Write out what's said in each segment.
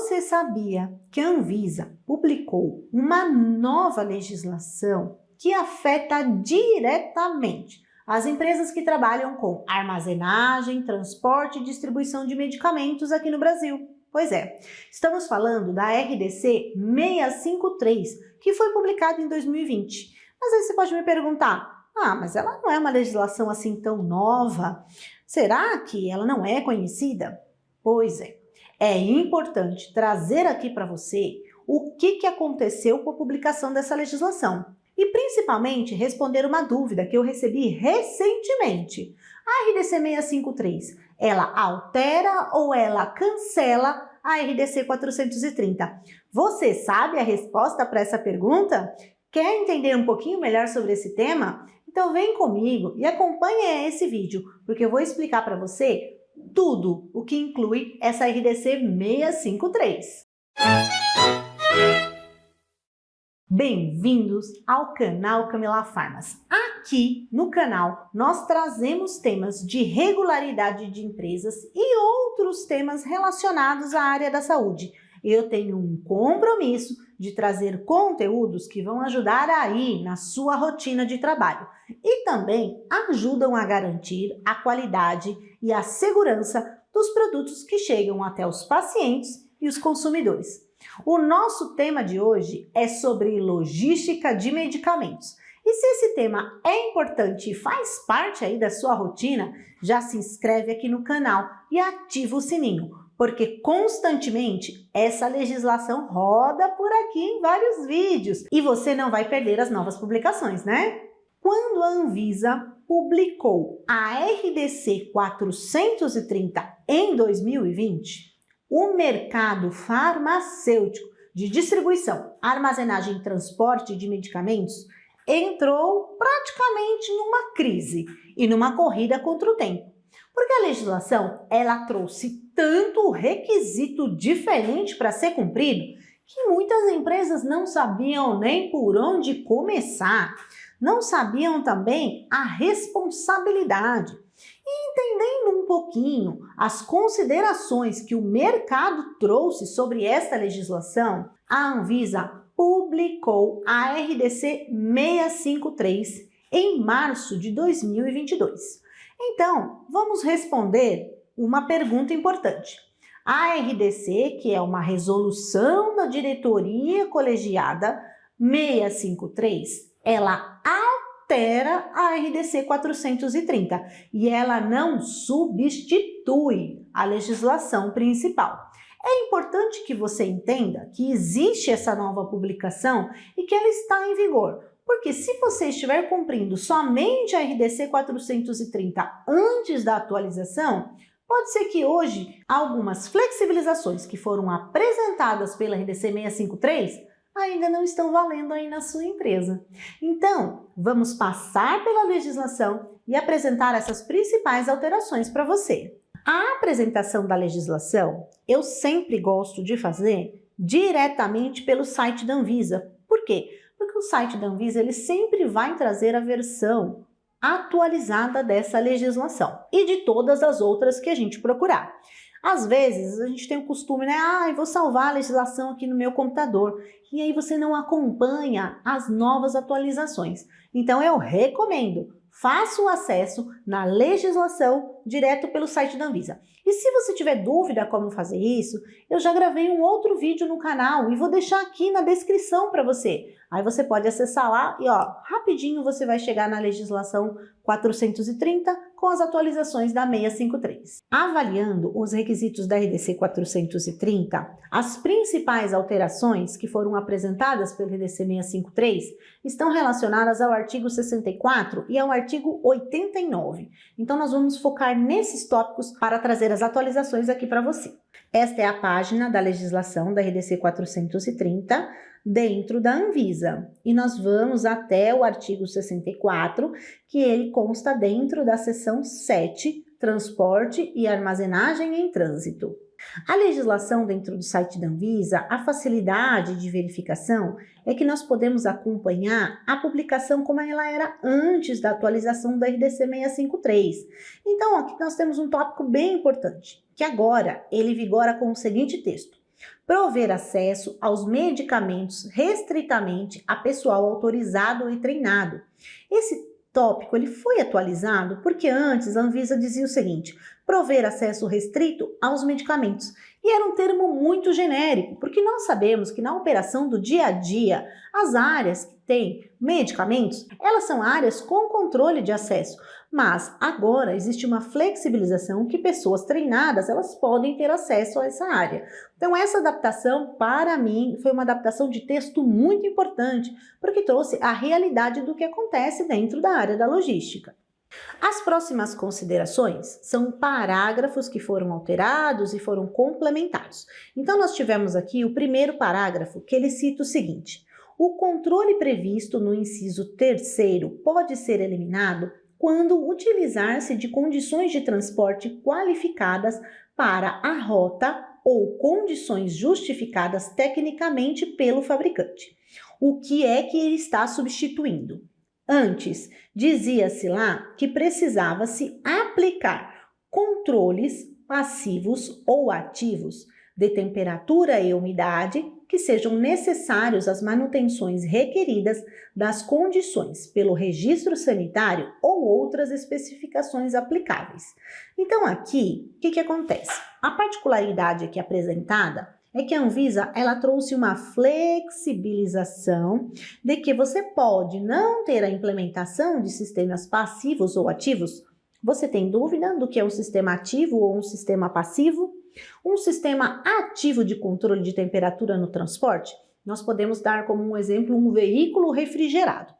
Você sabia que a Anvisa publicou uma nova legislação que afeta diretamente as empresas que trabalham com armazenagem, transporte e distribuição de medicamentos aqui no Brasil? Pois é, estamos falando da RDC 653, que foi publicada em 2020. Mas aí você pode me perguntar, mas ela não é uma legislação assim tão nova? Será que ela não é conhecida? Pois é. É importante trazer aqui para você o que aconteceu com a publicação dessa legislação e principalmente responder uma dúvida que eu recebi recentemente. A RDC 653, ela altera ou ela cancela a RDC 430? Você sabe a resposta para essa pergunta? Quer entender um pouquinho melhor sobre esse tema? Então vem comigo e acompanhe esse vídeo, porque eu vou explicar para você tudo o que inclui essa RDC 653. Bem-vindos ao canal Camila Farmas. Aqui no canal nós trazemos temas de regularidade de empresas e outros temas relacionados à área da saúde. Eu tenho um compromisso de trazer conteúdos que vão ajudar aí na sua rotina de trabalho e também ajudam a garantir a qualidade e a segurança dos produtos que chegam até os pacientes e os consumidores. O nosso tema de hoje é sobre logística de medicamentos. E se esse tema é importante e faz parte aí da sua rotina, já se inscreve aqui no canal e ativa o sininho, porque constantemente essa legislação roda por aqui em vários vídeos e você não vai perder as novas publicações, né? Quando a Anvisa publicou a RDC 430 em 2020, o mercado farmacêutico de distribuição, armazenagem e transporte de medicamentos entrou praticamente numa crise e numa corrida contra o tempo. Porque a legislação, ela trouxe tanto requisito diferente para ser cumprido que muitas empresas não sabiam nem por onde começar, não sabiam também a responsabilidade. E entendendo um pouquinho as considerações que o mercado trouxe sobre esta legislação, a Anvisa publicou a RDC 653 em março de 2022. Então, vamos responder uma pergunta importante. A RDC, que é uma resolução da diretoria colegiada 653, ela altera a RDC 430 e ela não substitui a legislação principal. É importante que você entenda que existe essa nova publicação e que ela está em vigor. Porque se você estiver cumprindo somente a RDC 430 antes da atualização, pode ser que hoje algumas flexibilizações que foram apresentadas pela RDC 653 ainda não estão valendo aí na sua empresa. Então, vamos passar pela legislação e apresentar essas principais alterações para você. A apresentação da legislação eu sempre gosto de fazer diretamente pelo site da Anvisa. Por quê? Porque o site da Anvisa ele sempre vai trazer a versão atualizada dessa legislação e de todas as outras que a gente procurar. Às vezes a gente tem o costume, né? Eu vou salvar a legislação aqui no meu computador e aí você não acompanha as novas atualizações. Então eu recomendo, faça o acesso na legislação direto pelo site da Anvisa. E se você tiver dúvida como fazer isso, eu já gravei um outro vídeo no canal e vou deixar aqui na descrição para você. Aí você pode acessar lá e rapidinho você vai chegar na legislação 430 com as atualizações da 653. Avaliando os requisitos da RDC 430, as principais alterações que foram apresentadas pela RDC 653 estão relacionadas ao artigo 64 e ao artigo 89. Então nós vamos focar nesses tópicos para trazer as atualizações aqui para você. Esta é a página da legislação da RDC 430 dentro da Anvisa. E nós vamos até o artigo 64, que ele consta dentro da seção 7, transporte e armazenagem em trânsito. A legislação dentro do site da Anvisa, a facilidade de verificação é que nós podemos acompanhar a publicação como ela era antes da atualização da RDC 653. Então, aqui nós temos um tópico bem importante, que agora ele vigora com o seguinte texto. Prover acesso aos medicamentos restritamente a pessoal autorizado e treinado. Esse tópico ele foi atualizado porque antes a Anvisa dizia o seguinte: prover acesso restrito aos medicamentos. E era um termo muito genérico, porque nós sabemos que na operação do dia a dia, as áreas que têm medicamentos, elas são áreas com controle de acesso. Mas agora existe uma flexibilização que pessoas treinadas, elas podem ter acesso a essa área. Então essa adaptação, para mim, foi uma adaptação de texto muito importante, porque trouxe a realidade do que acontece dentro da área da logística. As próximas considerações são parágrafos que foram alterados e foram complementados. Então, nós tivemos aqui o primeiro parágrafo, que ele cita o seguinte: o controle previsto no inciso 3º pode ser eliminado quando utilizar-se de condições de transporte qualificadas para a rota ou condições justificadas tecnicamente pelo fabricante. O que é que ele está substituindo? Antes, dizia-se lá que precisava-se aplicar controles passivos ou ativos de temperatura e umidade que sejam necessários às manutenções requeridas das condições pelo registro sanitário ou outras especificações aplicáveis. Então aqui, o que acontece? A particularidade aqui apresentada é que a Anvisa ela trouxe uma flexibilização de que você pode não ter a implementação de sistemas passivos ou ativos. Você tem dúvida do que é um sistema ativo ou um sistema passivo? Um sistema ativo de controle de temperatura no transporte, nós podemos dar como um exemplo um veículo refrigerado.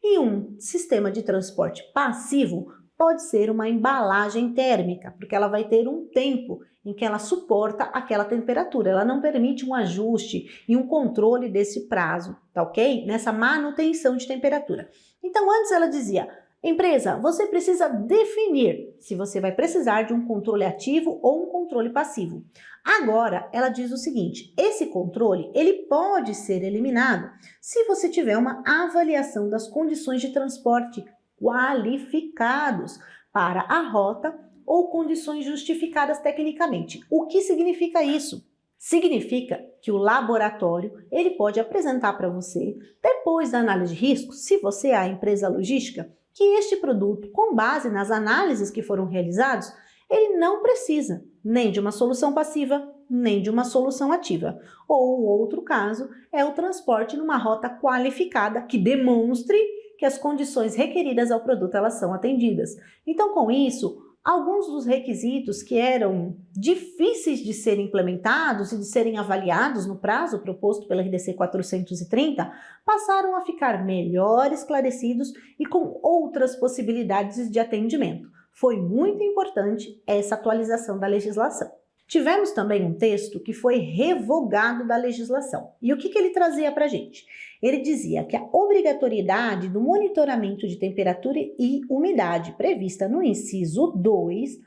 E um sistema de transporte passivo pode ser uma embalagem térmica, porque ela vai ter um tempo em que ela suporta aquela temperatura. Ela não permite um ajuste e um controle desse prazo, tá ok? Nessa manutenção de temperatura. Então, antes ela dizia: empresa, você precisa definir se você vai precisar de um controle ativo ou um controle passivo. Agora, ela diz o seguinte: esse controle, ele pode ser eliminado se você tiver uma avaliação das condições de transporte qualificados para a rota ou condições justificadas tecnicamente. O que significa isso? Significa que o laboratório ele pode apresentar para você, depois da análise de risco, se você é a empresa logística, que este produto, com base nas análises que foram realizados, ele não precisa nem de uma solução passiva, nem de uma solução ativa. Ou o outro caso é o transporte numa rota qualificada que demonstre que as condições requeridas ao produto elas são atendidas. Então, com isso, alguns dos requisitos que eram difíceis de serem implementados e de serem avaliados no prazo proposto pela RDC 430 passaram a ficar melhor esclarecidos e com outras possibilidades de atendimento. Foi muito importante essa atualização da legislação. Tivemos também um texto que foi revogado da legislação. E o que ele trazia para a gente? Ele dizia que a obrigatoriedade do monitoramento de temperatura e umidade prevista no inciso 2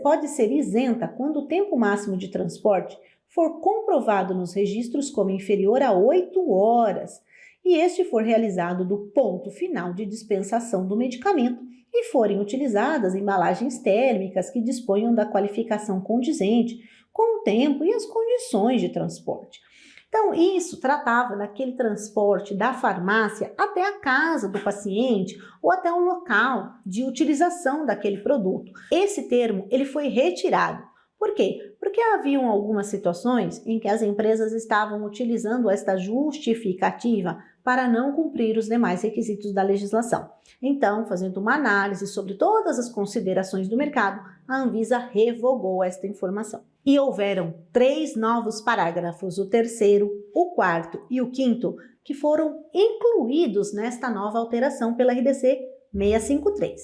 pode ser isenta quando o tempo máximo de transporte for comprovado nos registros como inferior a 8 horas e este for realizado do ponto final de dispensação do medicamento e forem utilizadas embalagens térmicas que disponham da qualificação condizente com o tempo e as condições de transporte. Então, isso tratava daquele transporte da farmácia até a casa do paciente ou até o local de utilização daquele produto. Esse termo ele foi retirado. Por quê? Porque haviam algumas situações em que as empresas estavam utilizando esta justificativa para não cumprir os demais requisitos da legislação. Então, fazendo uma análise sobre todas as considerações do mercado, a Anvisa revogou esta informação. E houveram 3 novos parágrafos, o 3º, o 4º e o 5º, que foram incluídos nesta nova alteração pela RDC 653.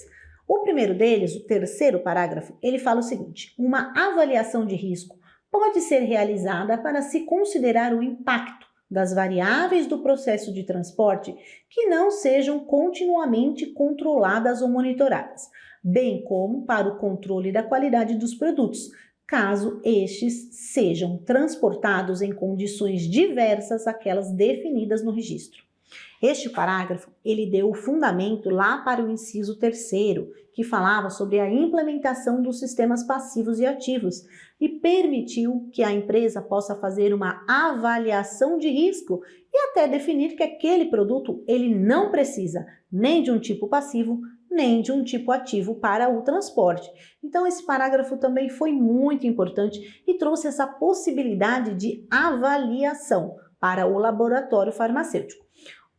O primeiro deles, o 3º parágrafo, ele fala o seguinte: uma avaliação de risco pode ser realizada para se considerar o impacto das variáveis do processo de transporte que não sejam continuamente controladas ou monitoradas, bem como para o controle da qualidade dos produtos, caso estes sejam transportados em condições diversas àquelas definidas no registro. Este parágrafo, ele deu o fundamento lá para o inciso 3º, que falava sobre a implementação dos sistemas passivos e ativos, e permitiu que a empresa possa fazer uma avaliação de risco e até definir que aquele produto ele não precisa nem de um tipo passivo, nem de um tipo ativo para o transporte. Então esse parágrafo também foi muito importante e trouxe essa possibilidade de avaliação para o laboratório farmacêutico.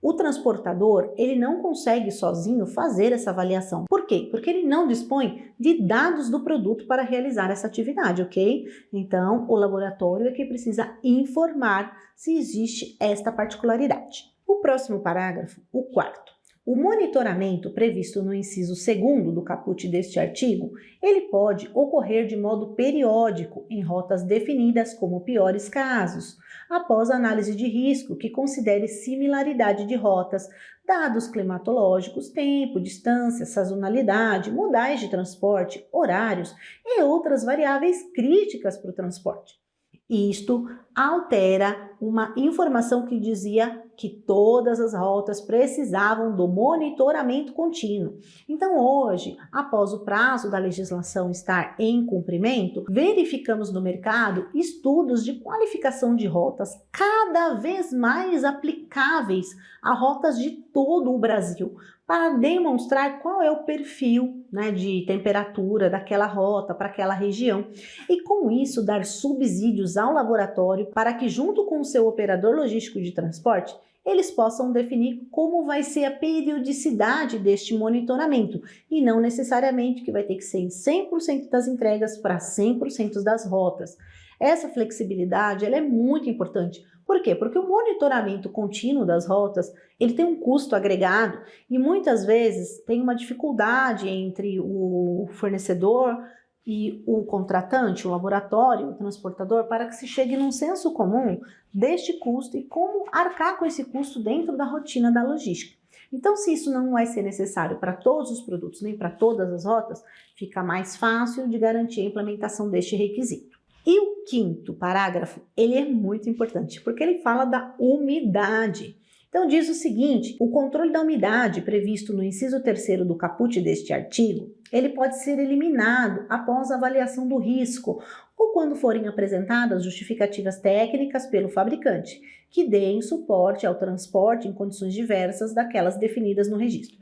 O transportador, ele não consegue sozinho fazer essa avaliação. Por quê? Porque ele não dispõe de dados do produto para realizar essa atividade, ok? Então, o laboratório é que precisa informar se existe esta particularidade. O próximo parágrafo, o quarto. O monitoramento previsto no inciso 2º do caput deste artigo, ele pode ocorrer de modo periódico em rotas definidas como piores casos, após análise de risco que considere similaridade de rotas, dados climatológicos, tempo, distância, sazonalidade, modais de transporte, horários e outras variáveis críticas para o transporte. Isto altera uma informação que dizia que todas as rotas precisavam do monitoramento contínuo. Então, hoje, após o prazo da legislação estar em cumprimento, verificamos no mercado estudos de qualificação de rotas cada vez mais aplicáveis a rotas de todo o Brasil, para demonstrar qual é o perfil, de temperatura daquela rota para aquela região e com isso dar subsídios ao laboratório para que junto com o seu operador logístico de transporte eles possam definir como vai ser a periodicidade deste monitoramento e não necessariamente que vai ter que ser em 100% das entregas para 100% das rotas. Essa flexibilidade ela é muito importante. Por quê? Porque o monitoramento contínuo das rotas ele tem um custo agregado e muitas vezes tem uma dificuldade entre o fornecedor e o contratante, o laboratório, o transportador, para que se chegue num senso comum deste custo e como arcar com esse custo dentro da rotina da logística. Então, se isso não vai ser necessário para todos os produtos, nem para todas as rotas, fica mais fácil de garantir a implementação deste requisito. E o quinto parágrafo, ele é muito importante, porque ele fala da umidade. Então diz o seguinte, o controle da umidade previsto no inciso 3º do caput deste artigo, ele pode ser eliminado após a avaliação do risco ou quando forem apresentadas justificativas técnicas pelo fabricante, que deem suporte ao transporte em condições diversas daquelas definidas no registro.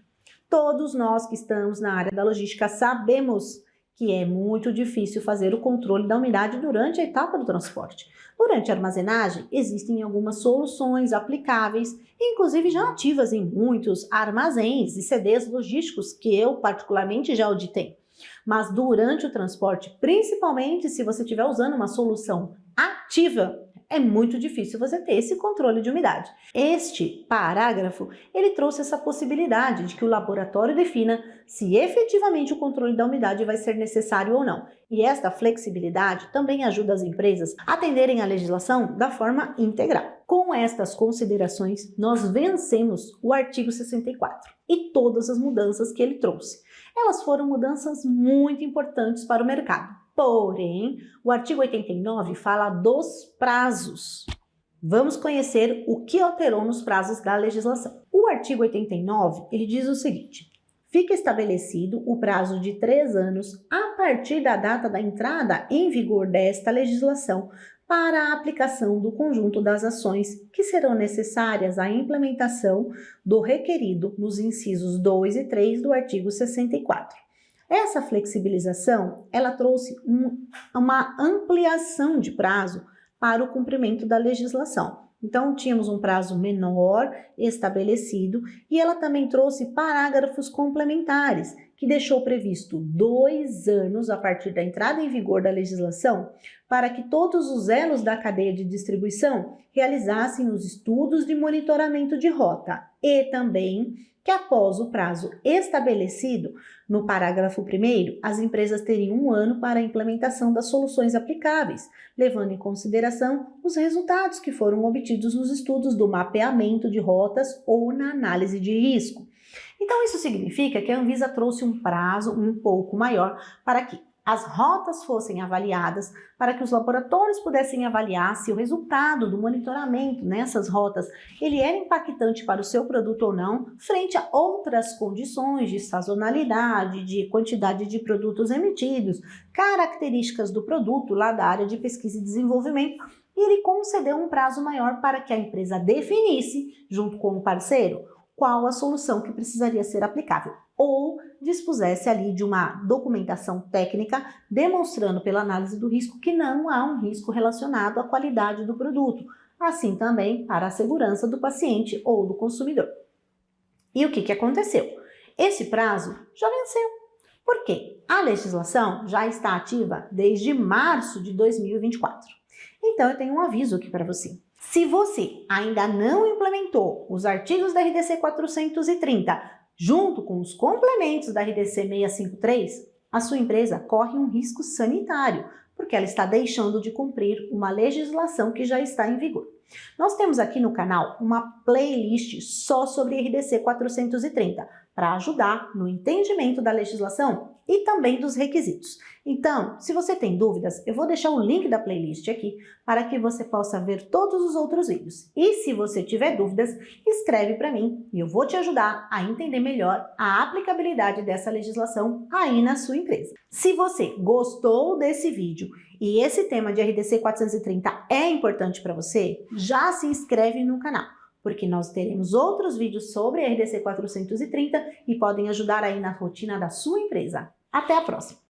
Todos nós que estamos na área da logística sabemos que é muito difícil fazer o controle da umidade durante a etapa do transporte. Durante a armazenagem, existem algumas soluções aplicáveis, inclusive já ativas em muitos armazéns e CDs logísticos que eu particularmente já auditei. Mas durante o transporte, principalmente se você estiver usando uma solução ativa, é muito difícil você ter esse controle de umidade. Este parágrafo, ele trouxe essa possibilidade de que o laboratório defina se efetivamente o controle da umidade vai ser necessário ou não. E esta flexibilidade também ajuda as empresas a atenderem à legislação da forma integral. Com estas considerações, nós vencemos o artigo 64 e todas as mudanças que ele trouxe. Elas foram mudanças muito importantes para o mercado. Porém, o artigo 89 fala dos prazos. Vamos conhecer o que alterou nos prazos da legislação. O artigo 89, ele diz o seguinte: fica estabelecido o prazo de 3 anos a partir da data da entrada em vigor desta legislação para a aplicação do conjunto das ações que serão necessárias à implementação do requerido nos incisos 2 e 3 do artigo 64. Essa flexibilização, ela trouxe uma ampliação de prazo para o cumprimento da legislação. Então, tínhamos um prazo menor estabelecido e ela também trouxe parágrafos complementares, que deixou previsto 2 anos a partir da entrada em vigor da legislação para que todos os elos da cadeia de distribuição realizassem os estudos de monitoramento de rota e também que após o prazo estabelecido no parágrafo 1º, as empresas teriam 1 ano para a implementação das soluções aplicáveis, levando em consideração os resultados que foram obtidos nos estudos do mapeamento de rotas ou na análise de risco. Então, isso significa que a Anvisa trouxe um prazo um pouco maior para que as rotas fossem avaliadas, para que os laboratórios pudessem avaliar se o resultado do monitoramento nessas rotas ele era impactante para o seu produto ou não, frente a outras condições de sazonalidade, de quantidade de produtos emitidos, características do produto lá da área de pesquisa e desenvolvimento, e ele concedeu um prazo maior para que a empresa definisse, junto com o parceiro, qual a solução que precisaria ser aplicável, ou dispusesse ali de uma documentação técnica demonstrando pela análise do risco que não há um risco relacionado à qualidade do produto, assim também para a segurança do paciente ou do consumidor. E o que aconteceu? Esse prazo já venceu. Por quê? A legislação já está ativa desde março de 2024. Então eu tenho um aviso aqui para você. Se você ainda não implementou os artigos da RDC 430 junto com os complementos da RDC 653, a sua empresa corre um risco sanitário, porque ela está deixando de cumprir uma legislação que já está em vigor. Nós temos aqui no canal uma playlist só sobre RDC 430, para ajudar no entendimento da legislação e também dos requisitos. Então, se você tem dúvidas, eu vou deixar o link da playlist aqui para que você possa ver todos os outros vídeos. E se você tiver dúvidas, escreve para mim e eu vou te ajudar a entender melhor a aplicabilidade dessa legislação aí na sua empresa. Se você gostou desse vídeo e esse tema de RDC 430 é importante para você, já se inscreve no canal, porque nós teremos outros vídeos sobre RDC 430 e podem ajudar aí na rotina da sua empresa. Até a próxima!